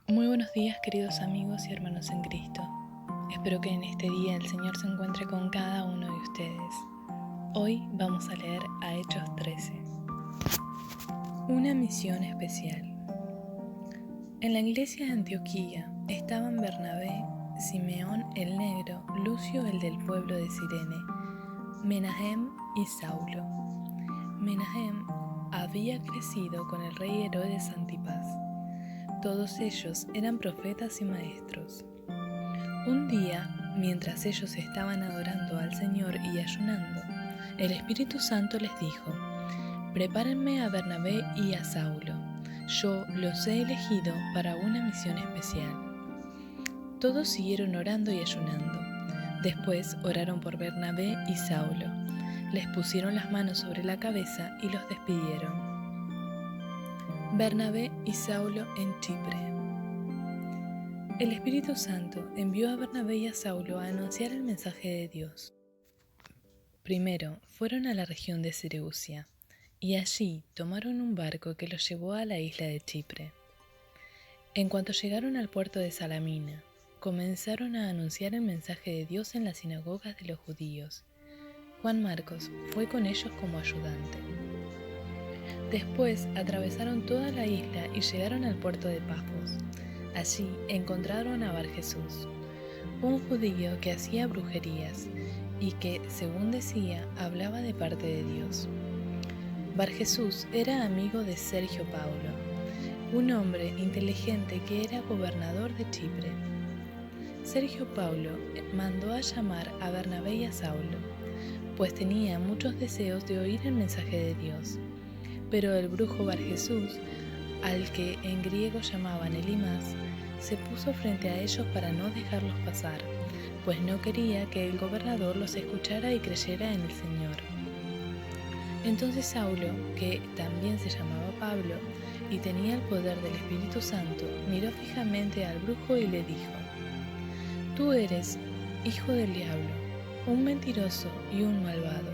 Muy buenos días, queridos amigos y hermanos en Cristo. Espero que en este día el Señor se encuentre con cada uno de ustedes. Hoy vamos a leer a Hechos 13. Una misión especial. En la iglesia de Antioquía estaban Bernabé, Simeón el Negro, Lucio el del pueblo de Cirene, Menahem y Saulo. Menahem había crecido con el rey Herodes Antipas. Todos ellos eran profetas y maestros. Un día, mientras ellos estaban adorando al Señor y ayunando, el Espíritu Santo les dijo: «Prepárenme a Bernabé y a Saulo. Yo los he elegido para una misión especial». Todos siguieron orando y ayunando. Después oraron por Bernabé y Saulo. Les pusieron las manos sobre la cabeza y los despidieron. Bernabé y Saulo en Chipre. El Espíritu Santo envió a Bernabé y a Saulo a anunciar el mensaje de Dios. Primero fueron a la región de Seleucia, y allí tomaron un barco que los llevó a la isla de Chipre. En cuanto llegaron al puerto de Salamina, comenzaron a anunciar el mensaje de Dios en las sinagogas de los judíos. Juan Marcos fue con ellos como ayudante. Después atravesaron toda la isla y llegaron al puerto de Pafos. Allí encontraron a Barjesús, un judío que hacía brujerías y que, según decía, hablaba de parte de Dios. Barjesús era amigo de Sergio Paulo, un hombre inteligente que era gobernador de Chipre. Sergio Paulo mandó a llamar a Bernabé y a Saulo, pues tenía muchos deseos de oír el mensaje de Dios. Pero el brujo Barjesús, al que en griego llamaban Elimas, se puso frente a ellos para no dejarlos pasar, pues no quería que el gobernador los escuchara y creyera en el Señor. Entonces Saulo, que también se llamaba Pablo y tenía el poder del Espíritu Santo, miró fijamente al brujo y le dijo: «Tú eres hijo del diablo, un mentiroso y un malvado.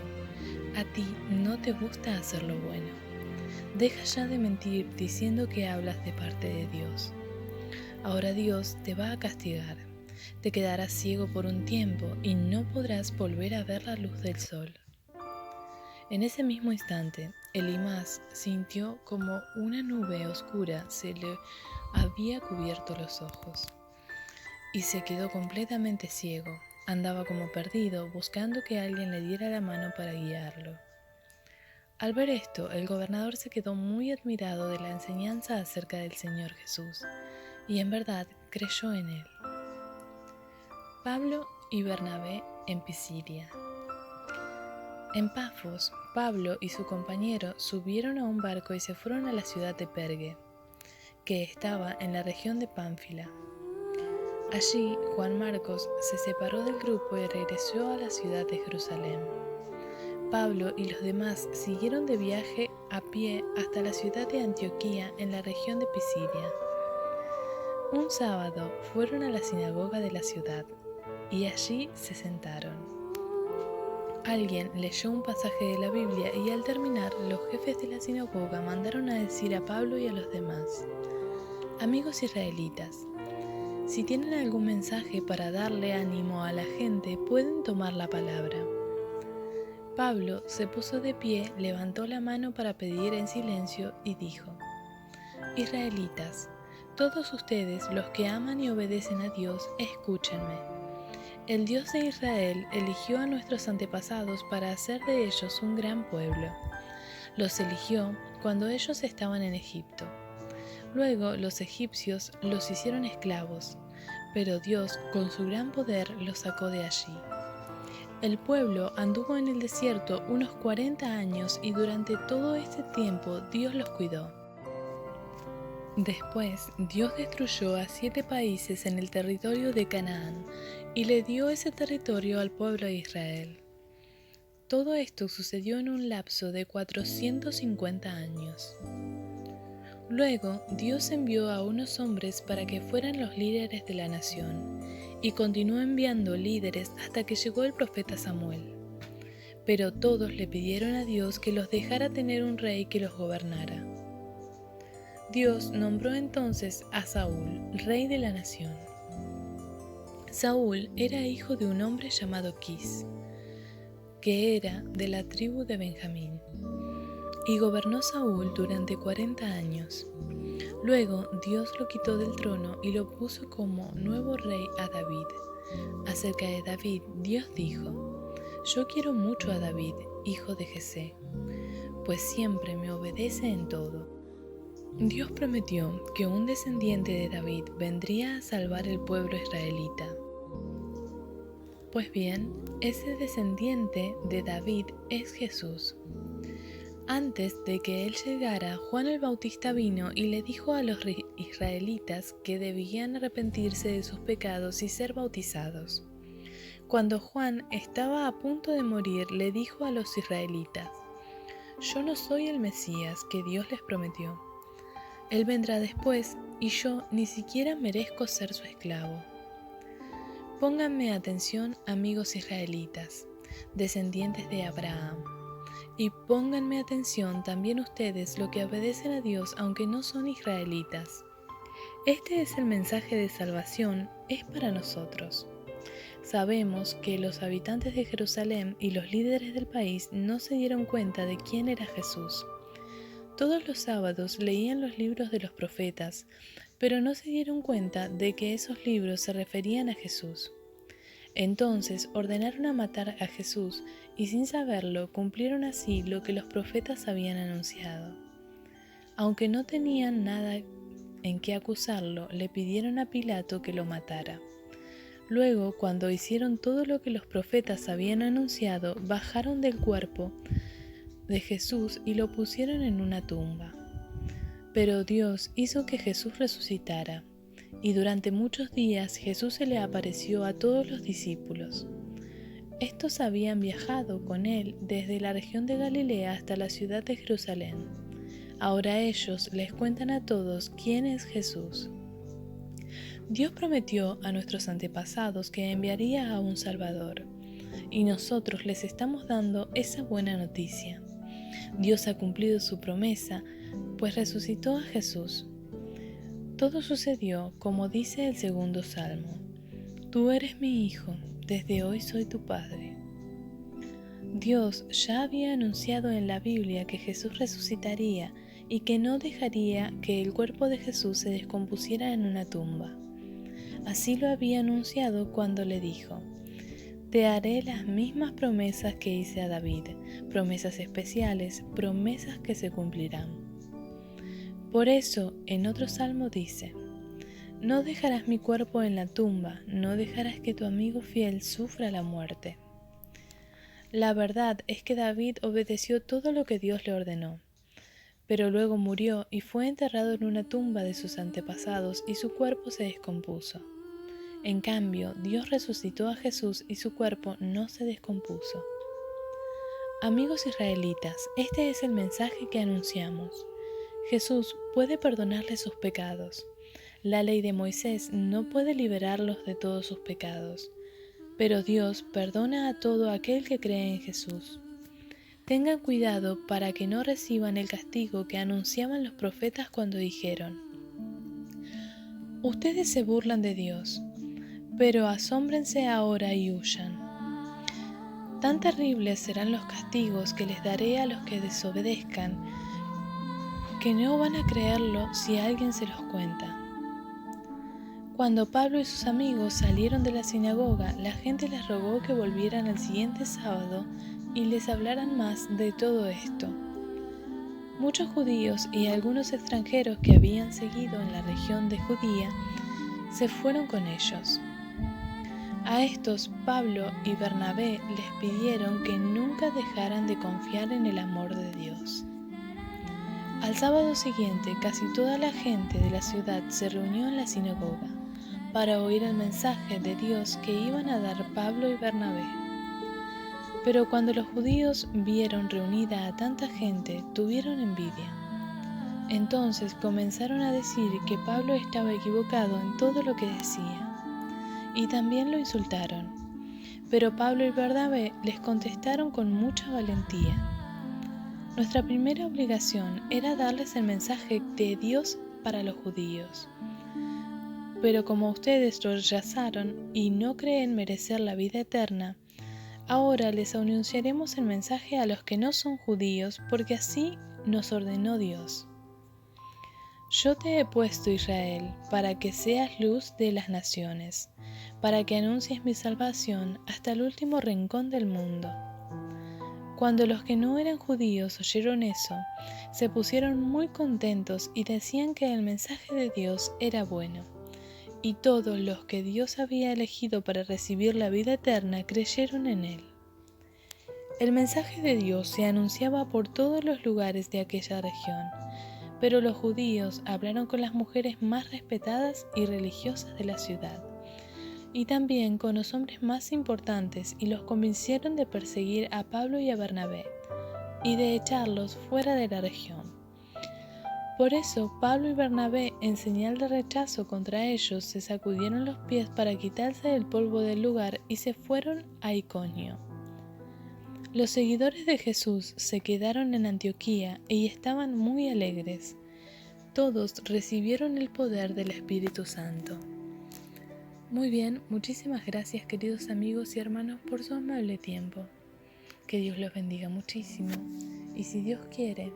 A ti no te gusta hacer lo bueno. Deja ya de mentir diciendo que hablas de parte de Dios. Ahora Dios te va a castigar. Te quedarás ciego por un tiempo y no podrás volver a ver la luz del sol». En ese mismo instante, Elimas sintió como una nube oscura se le había cubierto los ojos y se quedó completamente ciego. Andaba como perdido, buscando que alguien le diera la mano para guiarlo. Al ver esto, el gobernador se quedó muy admirado de la enseñanza acerca del Señor Jesús, y en verdad creyó en él. Pablo y Bernabé en Pisidia. En Pafos, Pablo y su compañero subieron a un barco y se fueron a la ciudad de Perge, que estaba en la región de Pánfila. Allí, Juan Marcos se separó del grupo y regresó a la ciudad de Jerusalén. Pablo y los demás siguieron de viaje a pie hasta la ciudad de Antioquía en la región de Pisidia. Un sábado fueron a la sinagoga de la ciudad y allí se sentaron. Alguien leyó un pasaje de la Biblia y al terminar, los jefes de la sinagoga mandaron a decir a Pablo y a los demás: «Amigos israelitas, si tienen algún mensaje para darle ánimo a la gente, pueden tomar la palabra». Pablo se puso de pie, levantó la mano para pedir en silencio y dijo: «Israelitas, todos ustedes los que aman y obedecen a Dios, escúchenme. El Dios de Israel eligió a nuestros antepasados para hacer de ellos un gran pueblo. Los eligió cuando ellos estaban en Egipto. Luego los egipcios los hicieron esclavos, pero Dios con su gran poder los sacó de allí. El pueblo anduvo en el desierto unos 40 años y durante todo este tiempo Dios los cuidó. Después, Dios destruyó a 7 países en el territorio de Canaán y le dio ese territorio al pueblo de Israel. Todo esto sucedió en un lapso de 450 años. Luego, Dios envió a unos hombres para que fueran los líderes de la nación, y continuó enviando líderes hasta que llegó el profeta Samuel. Pero todos le pidieron a Dios que los dejara tener un rey que los gobernara. Dios nombró entonces a Saúl, rey de la nación. Saúl era hijo de un hombre llamado Quis, que era de la tribu de Benjamín, y gobernó Saúl durante 40 años. Luego Dios lo quitó del trono y lo puso como nuevo rey a David. Acerca de David, Dios dijo: Yo quiero mucho a David, hijo de Jesé, pues siempre me obedece en todo. Dios prometió que un descendiente de David vendría a salvar el pueblo israelita. Pues bien, ese descendiente de David es Jesús. Antes de que él llegara, Juan el Bautista vino y le dijo a los israelitas que debían arrepentirse de sus pecados y ser bautizados. Cuando Juan estaba a punto de morir, le dijo a los israelitas: Yo no soy el Mesías que Dios les prometió. Él vendrá después y yo ni siquiera merezco ser su esclavo. Pónganme atención, amigos israelitas, descendientes de Abraham, y pónganme atención también ustedes, los que obedecen a Dios aunque no son israelitas. Este es el mensaje de salvación, es para nosotros. Sabemos que los habitantes de Jerusalén y los líderes del país no se dieron cuenta de quién era Jesús. Todos los sábados leían los libros de los profetas, pero no se dieron cuenta de que esos libros se referían a Jesús. Entonces ordenaron a matar a Jesús y sin saberlo cumplieron así lo que los profetas habían anunciado. Aunque no tenían nada en qué acusarlo, le pidieron a Pilato que lo matara. Luego, cuando hicieron todo lo que los profetas habían anunciado, bajaron del cuerpo de Jesús y lo pusieron en una tumba. Pero Dios hizo que Jesús resucitara, y durante muchos días Jesús se le apareció a todos los discípulos. Estos habían viajado con él desde la región de Galilea hasta la ciudad de Jerusalén. Ahora ellos les cuentan a todos quién es Jesús. Dios prometió a nuestros antepasados que enviaría a un Salvador, y nosotros les estamos dando esa buena noticia. Dios ha cumplido su promesa, pues resucitó a Jesús. Todo sucedió como dice el segundo salmo: Tú eres mi hijo, desde hoy soy tu padre. Dios ya había anunciado en la Biblia que Jesús resucitaría y que no dejaría que el cuerpo de Jesús se descompusiera en una tumba. Así lo había anunciado cuando le dijo: Te haré las mismas promesas que hice a David, promesas especiales, promesas que se cumplirán. Por eso, en otro salmo dice: No dejarás mi cuerpo en la tumba, no dejarás que tu amigo fiel sufra la muerte. La verdad es que David obedeció todo lo que Dios le ordenó, pero luego murió y fue enterrado en una tumba de sus antepasados y su cuerpo se descompuso. En cambio, Dios resucitó a Jesús y su cuerpo no se descompuso. Amigos israelitas, este es el mensaje que anunciamos. Jesús puede perdonarles sus pecados. La ley de Moisés no puede liberarlos de todos sus pecados, pero Dios perdona a todo aquel que cree en Jesús. Tengan cuidado para que no reciban el castigo que anunciaban los profetas cuando dijeron: Ustedes se burlan de Dios, pero asómbrense ahora y huyan. Tan terribles serán los castigos que les daré a los que desobedezcan, que no van a creerlo si alguien se los cuenta. Cuando Pablo y sus amigos salieron de la sinagoga, la gente les rogó que volvieran al siguiente sábado y les hablaran más de todo esto. Muchos judíos y algunos extranjeros que habían seguido en la región de Judía se fueron con ellos. A estos Pablo y Bernabé les pidieron que nunca dejaran de confiar en el amor de Dios. Al sábado siguiente, casi toda la gente de la ciudad se reunió en la sinagoga para oír el mensaje de Dios que iban a dar Pablo y Bernabé. Pero cuando los judíos vieron reunida a tanta gente, tuvieron envidia. Entonces comenzaron a decir que Pablo estaba equivocado en todo lo que decía, y también lo insultaron. Pero Pablo y Bernabé les contestaron con mucha valentía: Nuestra primera obligación era darles el mensaje de Dios para los judíos. Pero como ustedes lo rechazaron y no creen merecer la vida eterna, ahora les anunciaremos el mensaje a los que no son judíos, porque así nos ordenó Dios. Yo te he puesto, Israel, para que seas luz de las naciones, para que anuncies mi salvación hasta el último rincón del mundo. Cuando los que no eran judíos oyeron eso, se pusieron muy contentos y decían que el mensaje de Dios era bueno. Y todos los que Dios había elegido para recibir la vida eterna creyeron en él. El mensaje de Dios se anunciaba por todos los lugares de aquella región, pero los judíos hablaron con las mujeres más respetadas y religiosas de la ciudad, y también con los hombres más importantes, y los convencieron de perseguir a Pablo y a Bernabé, y de echarlos fuera de la región. Por eso Pablo y Bernabé, en señal de rechazo contra ellos, se sacudieron los pies para quitarse el polvo del lugar y se fueron a Iconio. Los seguidores de Jesús se quedaron en Antioquía y estaban muy alegres. Todos recibieron el poder del Espíritu Santo. Muy bien, muchísimas gracias queridos amigos y hermanos por su amable tiempo. Que Dios los bendiga muchísimo y si Dios quiere,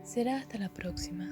será hasta la próxima.